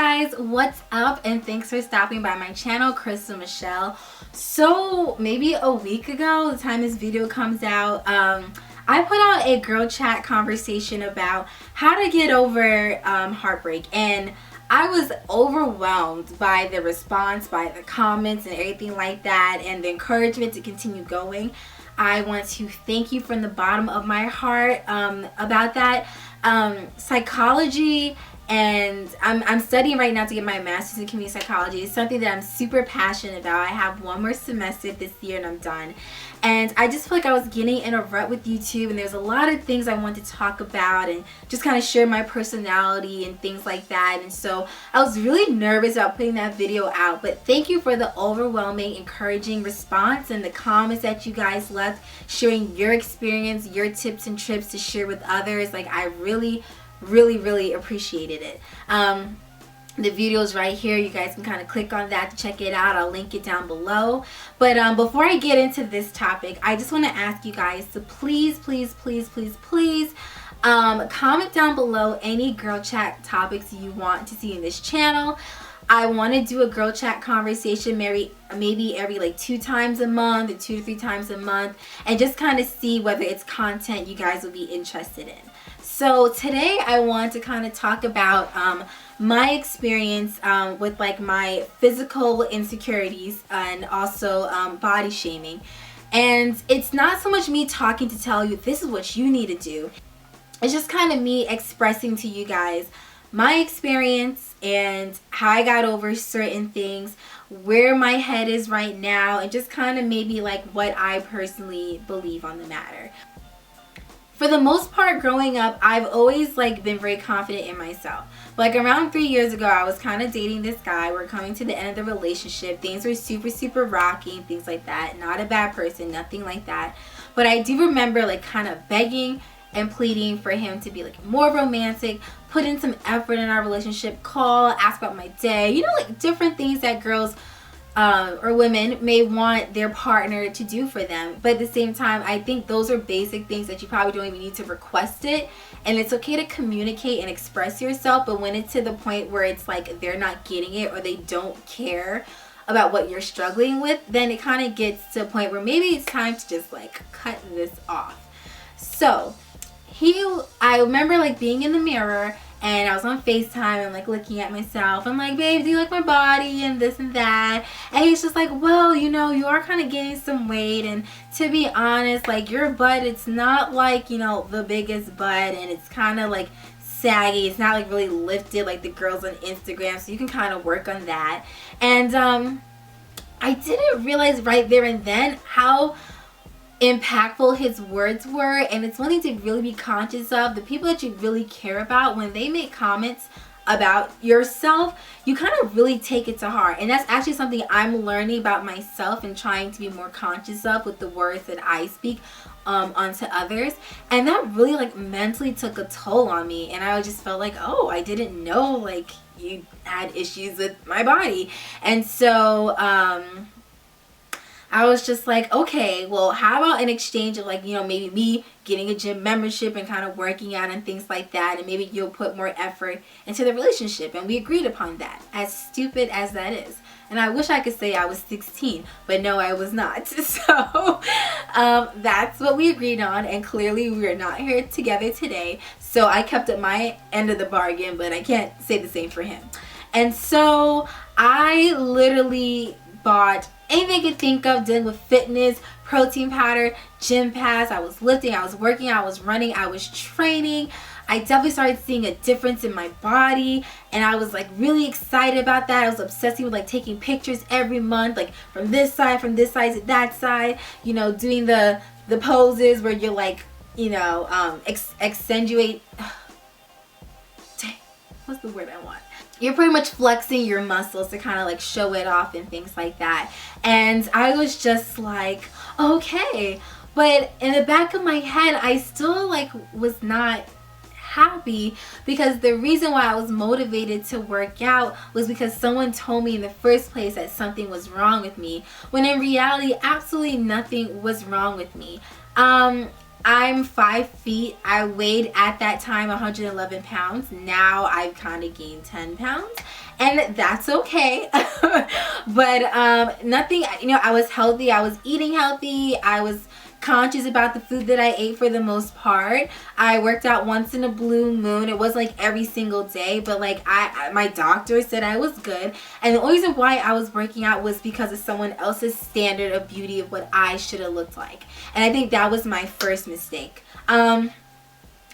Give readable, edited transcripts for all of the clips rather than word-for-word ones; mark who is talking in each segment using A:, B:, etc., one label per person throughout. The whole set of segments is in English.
A: guys, what's up? And thanks for stopping by my channel, Crystal Michelle. So maybe a week ago, the time this video comes out, I put out a girl chat conversation about how to get over heartbreak, and I was overwhelmed by the response, by the comments and everything like that, and the encouragement to continue going. I want to thank you from the bottom of my heart about that. Psychology, and I'm studying right now to get my master's in community psychology. It's something that I'm super passionate about. I have one more semester this year and I'm done. And I just feel like I was getting in a rut with YouTube, and there's a lot of things I want to talk about and just kind of share my personality and things like that. And so I was really nervous about putting that video out, but thank you for the overwhelming, encouraging response and the comments that you guys left, sharing your experience, your tips and trips to share with others. Like, I really appreciated it. The video is right here. You guys can kind of click on that to check it out. I'll link it down below. But before I get into this topic, I just want to ask you guys to please comment down below any girl chat topics you want to see in this channel. I want to do a girl chat conversation maybe every like 2 times a month or 2 to 3 times a month, and just kind of see whether it's content you guys will be interested in. So today I want to kind of talk about my experience with like my physical insecurities and also body shaming. And it's not so much me talking to tell you this is what you need to do. It's just kind of me expressing to you guys my experience and how I got over certain things, where my head is right now, and just kind of maybe like what I personally believe on the matter. For the most part, growing up, I've always like been very confident in myself. Like around 3 years ago, I was kind of dating this guy. We're coming to the end of the relationship. Things were super rocky and things like that. Not a bad person, nothing like that. But I do remember like kind of begging and pleading for him to be like more romantic, put in some effort in our relationship, call, ask about my day, you know, like different things that girls or women may want their partner to do for them. But at the same time, I think those are basic things that you probably don't even need to request it. And it's okay to communicate and express yourself, but when it's to the point where it's like they're not getting it or they don't care about what you're struggling with, then it kind of gets to a point where maybe it's time to just like cut this off. So I remember like being in the mirror, and I was on FaceTime and like looking at myself. I'm like, babe, do you like my body and this and that? And he's just like, well, you know, you are kind of gaining some weight, and to be honest, like your butt, it's not like, you know, the biggest butt, and it's kind of like saggy. It's not like really lifted like the girls on Instagram, so you can kind of work on that. And I didn't realize right there and then how impactful his words were, and it's one thing to really be conscious of. The people that you really care about, when they make comments about yourself, you kind of really take it to heart. And that's actually something I'm learning about myself and trying to be more conscious of with the words that I speak onto others. And that really like mentally took a toll on me, and I just felt like, oh, I didn't know like you had issues with my body. And so I was just like, okay, well, how about an exchange of like, you know, maybe me getting a gym membership and kind of working out and things like that, and maybe you'll put more effort into the relationship. And we agreed upon that, as stupid as that is. And I wish I could say I was 16, but no, I was not. So that's what we agreed on, and clearly we are not here together today. So I kept up my end of the bargain, but I can't say the same for him. And so I literally bought anything I could think of dealing with fitness, protein powder, gym pass. I was lifting, I was working, I was running, I was training. I definitely started seeing a difference in my body, and I was like really excited about that. I was obsessing with like taking pictures every month, like from this side to that side, you know, doing the poses where you're like, you know, accentuate, dang, what's the word I want? You're pretty much flexing your muscles to kind of like show it off and things like that. And I was just like, okay. But in the back of my head, I still like was not happy, because the reason why I was motivated to work out was because someone told me in the first place that something was wrong with me, when in reality absolutely nothing was wrong with me. I'm 5 feet. I weighed at that time 111 pounds. Now I've kind of gained 10 pounds. And that's okay. But nothing, you know, I was healthy. I was eating healthy. I was conscious about the food that I ate for the most part. I worked out once in a blue moon. It wasn't like every single day, but like my doctor said I was good. And the only reason why I was working out was because of someone else's standard of beauty of what I should have looked like. And I think that was my first mistake. Like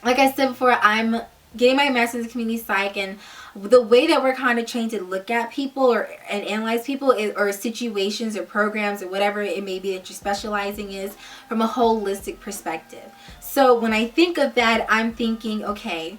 A: I said before, I'm getting my master's in community psych, and the way that we're kind of trained to look at people and analyze people or situations or programs or whatever it may be that you're specializing is from a holistic perspective. So when I think of that, I'm thinking, okay,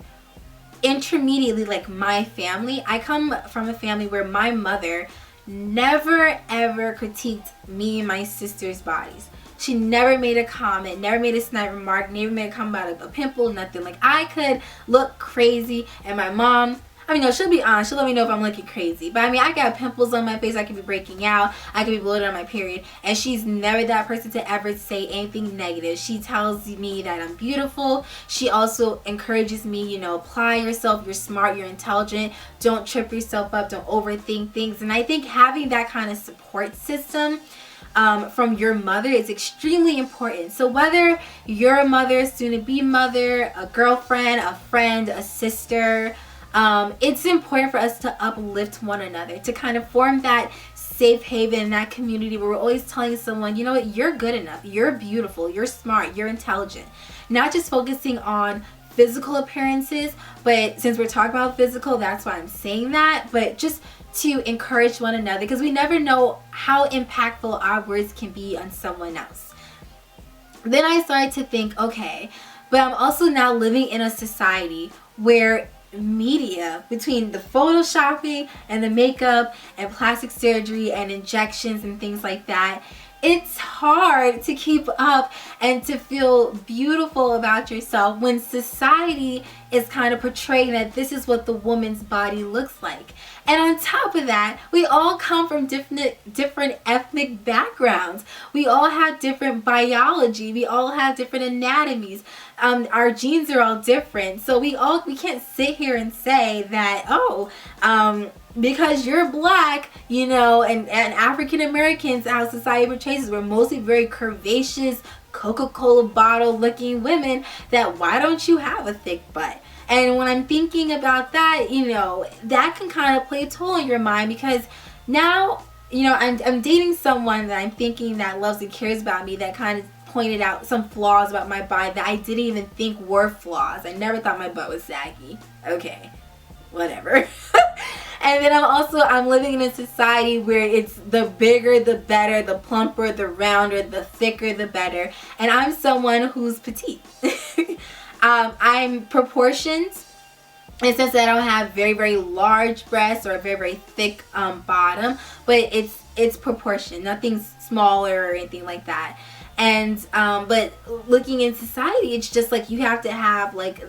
A: intermediately, like my family, I come from a family where my mother never ever critiqued me and my sister's bodies. She never made a comment, never made a snide remark, never made a comment about a pimple, nothing. Like, I could look crazy, and my mom, I mean, no, she'll be honest. She'll let me know if I'm looking crazy. But I mean, I got pimples on my face. I could be breaking out. I could be bloated on my period. And she's never that person to ever say anything negative. She tells me that I'm beautiful. She also encourages me, you know, apply yourself. You're smart. You're intelligent. Don't trip yourself up. Don't overthink things. And I think having that kind of support system from your mother is extremely important. So whether you're a mother, soon-to-be mother, a girlfriend, a friend, a sister, it's important for us to uplift one another, to kind of form that safe haven, that community where we're always telling someone, you know what, you're good enough, you're beautiful, you're smart, you're intelligent. Not just focusing on physical appearances, but since we're talking about physical, that's why I'm saying that, but just to encourage one another, because we never know how impactful our words can be on someone else. Then I started to think, okay, but I'm also now living in a society where media, between the photoshopping and the makeup and plastic surgery and injections and things like that, it's hard to keep up and to feel beautiful about yourself when society is kind of portraying that this is what the woman's body looks like. And on top of that, we all come from different ethnic backgrounds. We all have different biology. We all have different anatomies. Our genes are all different. So we can't sit here and say that, because you're black, you know, and African Americans, how society portrays us, we're mostly very curvaceous, Coca-Cola bottle looking women, that why don't you have a thick butt? And when I'm thinking about that, you know, that can kind of play a toll in your mind, because now, you know, I'm dating someone that I'm thinking that loves and cares about me, that kind of pointed out some flaws about my body that I didn't even think were flaws. I never thought my butt was saggy. Okay, whatever. And then I'm living in a society where it's the bigger the better, the plumper, the rounder, the thicker the better. And I'm someone who's petite. I'm proportioned in the sense that I don't have very, very large breasts or a very, very thick bottom, but it's proportioned. Nothing's smaller or anything like that. And but looking in society, it's just like you have to have like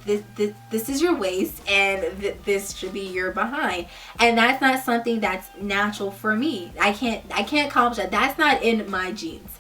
A: this is your waist, and this should be your behind, and that's not something that's natural for me. I can't accomplish that. That's not in my genes.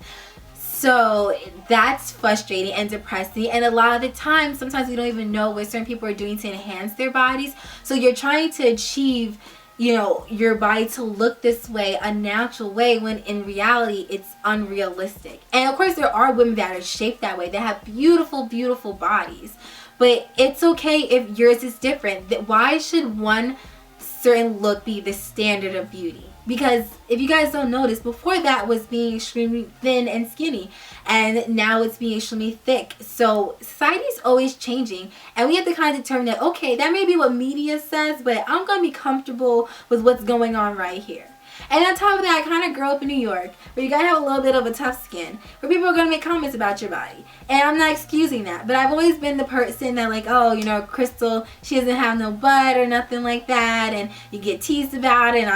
A: So that's frustrating and depressing, and a lot of the time, sometimes we don't even know what certain people are doing to enhance their bodies. So you're trying to achieve, you know, your body to look this way, a natural way, when in reality it's unrealistic. And of course there are women that are shaped that way, that have beautiful, beautiful bodies, but it's okay if yours is different. Why should one certain look be the standard of beauty? Because if you guys don't notice, before that was being extremely thin and skinny, and now it's being extremely thick. So society's always changing, and we have to kind of determine that, okay, that may be what media says, but I'm going to be comfortable with what's going on right here. And on top of that, I kind of grew up in New York, where you gotta have a little bit of a tough skin, where people are gonna make comments about your body. And I'm not excusing that, but I've always been the person that, like, oh, you know, Crystal, she doesn't have no butt or nothing like that, and you get teased about it, and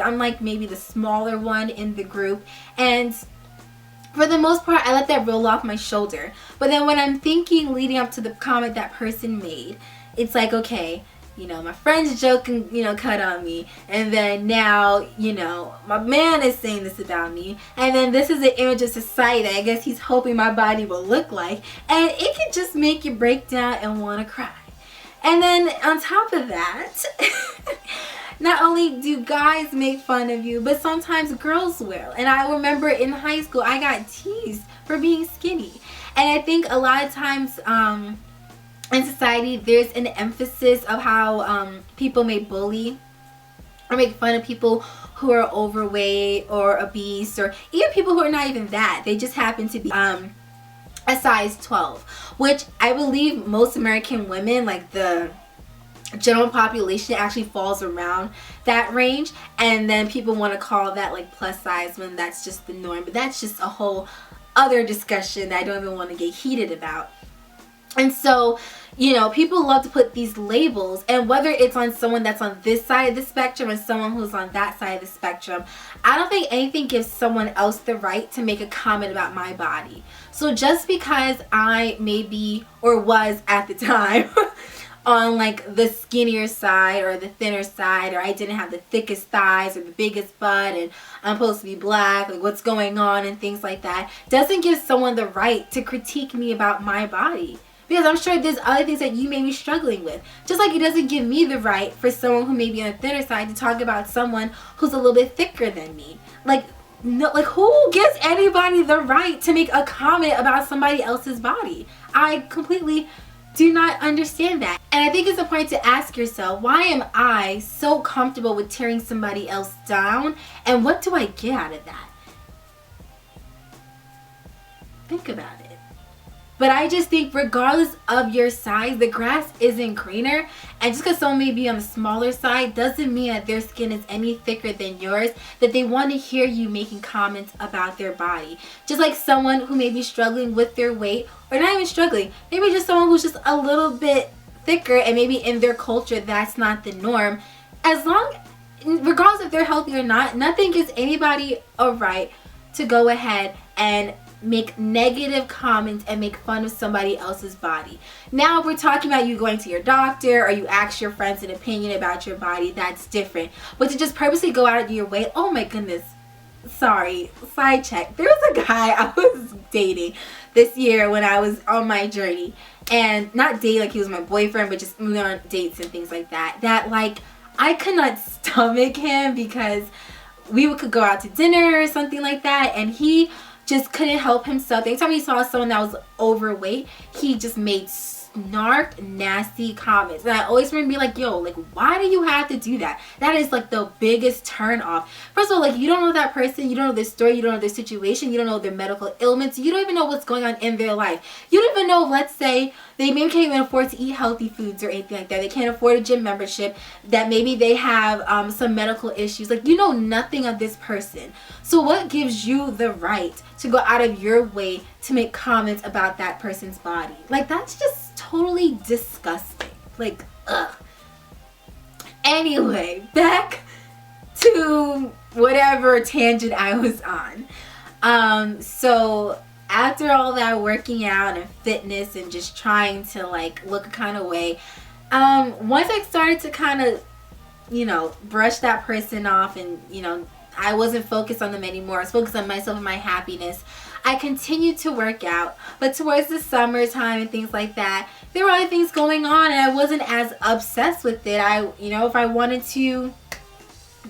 A: I'm like maybe the smaller one in the group. And for the most part, I let that roll off my shoulder. But then when I'm thinking leading up to the comment that person made, it's like, okay, my friends joke and, cut on me. And then now, my man is saying this about me. And then this is the image of society that I guess he's hoping my body will look like. And it can just make you break down and want to cry. And then on top of that, not only do guys make fun of you, but sometimes girls will. And I remember in high school, I got teased for being skinny. And I think a lot of times, in society, there's an emphasis of how people may bully or make fun of people who are overweight or obese, or even people who are not even that. They just happen to be a size 12, which I believe most American women, like the general population, actually falls around that range. And then people want to call that like plus size when that's just the norm. But that's just a whole other discussion that I don't even want to get heated about. And so, people love to put these labels, and whether it's on someone that's on this side of the spectrum and someone who's on that side of the spectrum, I don't think anything gives someone else the right to make a comment about my body. So just because I may be, or was at the time, on like the skinnier side or the thinner side, or I didn't have the thickest thighs or the biggest butt, and I'm supposed to be black, like what's going on and things like that, doesn't give someone the right to critique me about my body. Because I'm sure there's other things that you may be struggling with. Just like it doesn't give me the right for someone who may be on the thinner side to talk about someone who's a little bit thicker than me. Like, no, like who gives anybody the right to make a comment about somebody else's body? I completely do not understand that. And I think it's important to ask yourself, why am I so comfortable with tearing somebody else down? And what do I get out of that? Think about it. But I just think regardless of your size, the grass isn't greener. And just because someone may be on the smaller side doesn't mean that their skin is any thicker than yours, that they want to hear you making comments about their body. Just like someone who may be struggling with their weight, or not even struggling, maybe just someone who's just a little bit thicker, and maybe in their culture that's not the norm. Regardless if they're healthy or not, nothing gives anybody a right to go ahead and make negative comments and make fun of somebody else's body. Now, if we're talking about you going to your doctor or you ask your friends an opinion about your body, that's different. But to just purposely go out of your way, oh my goodness, sorry, side check. There was a guy I was dating this year when I was on my journey, and not dating like he was my boyfriend, but just moving on dates and things like that, that like I could not stomach him because we could go out to dinner or something like that, and he just couldn't help himself. Anytime he saw someone that was overweight, he just made snark, nasty comments. And I always remember being like, yo, like, why do you have to do that? That is like the biggest turn off. First of all, like, you don't know that person, you don't know their story, you don't know their situation, you don't know their medical ailments, you don't even know what's going on in their life. You don't even know, let's say, they maybe can't even afford to eat healthy foods or anything like that. They can't afford a gym membership, that maybe they have some medical issues. Like, you know nothing of this person. So what gives you the right to go out of your way to make comments about that person's body? Like, that's just totally disgusting. Like, ugh. Anyway, back to whatever tangent I was on. So after all that working out and fitness and just trying to like look a kind of way, once I started to kind of, brush that person off, and I wasn't focused on them anymore, I was focused on myself and my happiness, I continued to work out. But towards the summertime and things like that, there were other things going on, and I wasn't as obsessed with it. If I wanted to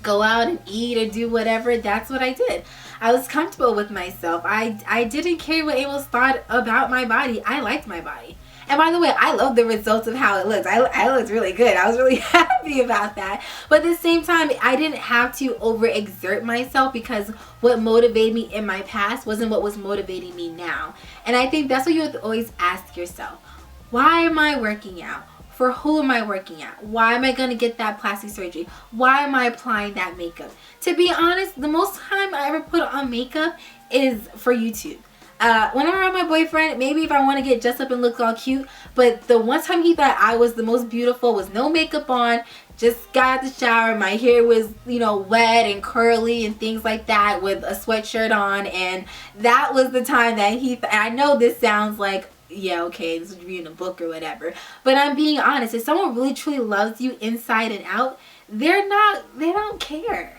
A: go out and eat or do whatever, that's what I did. I was comfortable with myself. I didn't care what anyone thought about my body. I liked my body. And by the way, I love the results of how it looked. I looked really good. I was really happy about that. But at the same time, I didn't have to overexert myself, because what motivated me in my past wasn't what was motivating me now. And I think that's what you have to always ask yourself. Why am I working out? For who am I working out? Why am I going to get that plastic surgery? Why am I applying that makeup? To be honest, the most time I ever put on makeup is for YouTube. Whenever I'm my boyfriend, maybe if I want to get dressed up and look all cute, but the one time he thought I was the most beautiful was no makeup on, just got out the shower, my hair was, wet and curly and things like that, with a sweatshirt on, and that was the time that I know this sounds like, yeah, okay, this is reading a book or whatever. But I'm being honest, if someone really truly loves you inside and out, they don't care.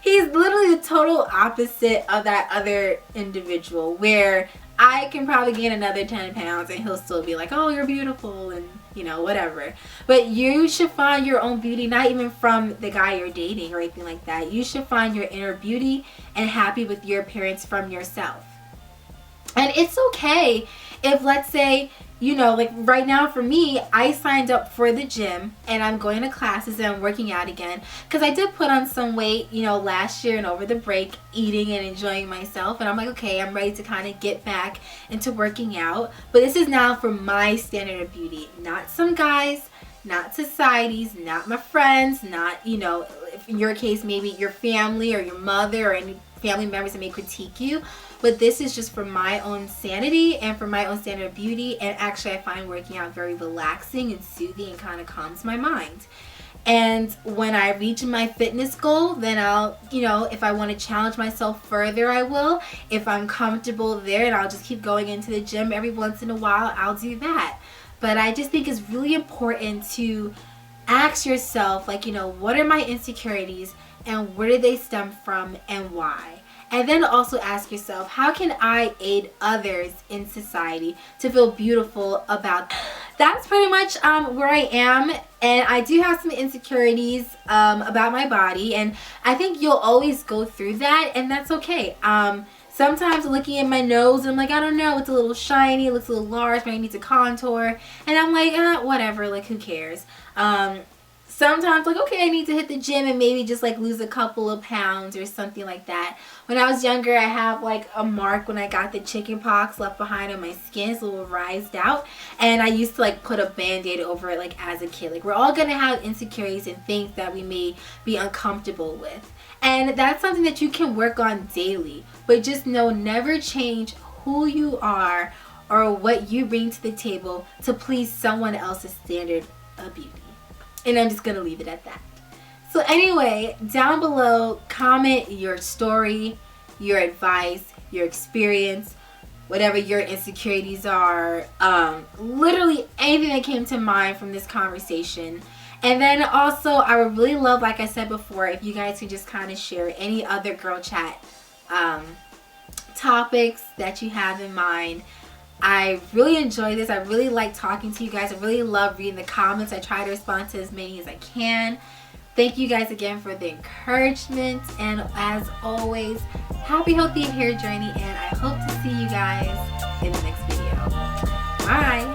A: He's literally the total opposite of that other individual, where I can probably gain another 10 pounds and he'll still be like, oh, you're beautiful, and you know, whatever. But you should find your own beauty, not even from the guy you're dating or anything like that. You should find your inner beauty and happy with your appearance from yourself. And it's okay if, let's say, you know, like right now for me, I signed up for the gym and I'm going to classes and I'm working out again, because I did put on some weight, you know, last year and over the break, eating and enjoying myself. And I'm like, okay, I'm ready to kind of get back into working out. But this is now for my standard of beauty, not some guys, not society's, not my friends, not, you know, if in your case, maybe your family or your mother or any family members that may critique you. But this is just for my own sanity and for my own standard of beauty. And actually, I find working out very relaxing and soothing and kind of calms my mind. And when I reach my fitness goal, then I'll, you know, if I want to challenge myself further, I will. If I'm comfortable there and I'll just keep going into the gym every once in a while, I'll do that. But I just think it's really important to ask yourself, like, you know, what are my insecurities and where do they stem from and why? And then also ask yourself, how can I aid others in society to feel beautiful about them? That's pretty much where I am. And I do have some insecurities about my body. And I think you'll always go through that. And that's okay. Sometimes looking at my nose, I'm like, I don't know, it's a little shiny, it looks a little large, but I need to contour. And I'm like, whatever, like, who cares? Sometimes, like, okay, I need to hit the gym and maybe just, like, lose a couple of pounds or something like that. When I was younger, I have, like, a mark when I got the chicken pox left behind on my skin. It's a little rised out. And I used to, like, put a Band-Aid over it, like, as a kid. Like, we're all going to have insecurities and things that we may be uncomfortable with. And that's something that you can work on daily. But just know, never change who you are or what you bring to the table to please someone else's standard of beauty. And I'm just going to leave it at that. So anyway, down below, comment your story, your advice, your experience, whatever your insecurities are, literally anything that came to mind from this conversation. And then also, I would really love, like I said before, if you guys could just kind of share any other girl chat topics that you have in mind. I really enjoy this. I really like talking to you guys. I really love reading the comments. I try to respond to as many as I can. Thank you guys again for the encouragement. And as always, happy, healthy hair journey. And I hope to see you guys in the next video. Bye.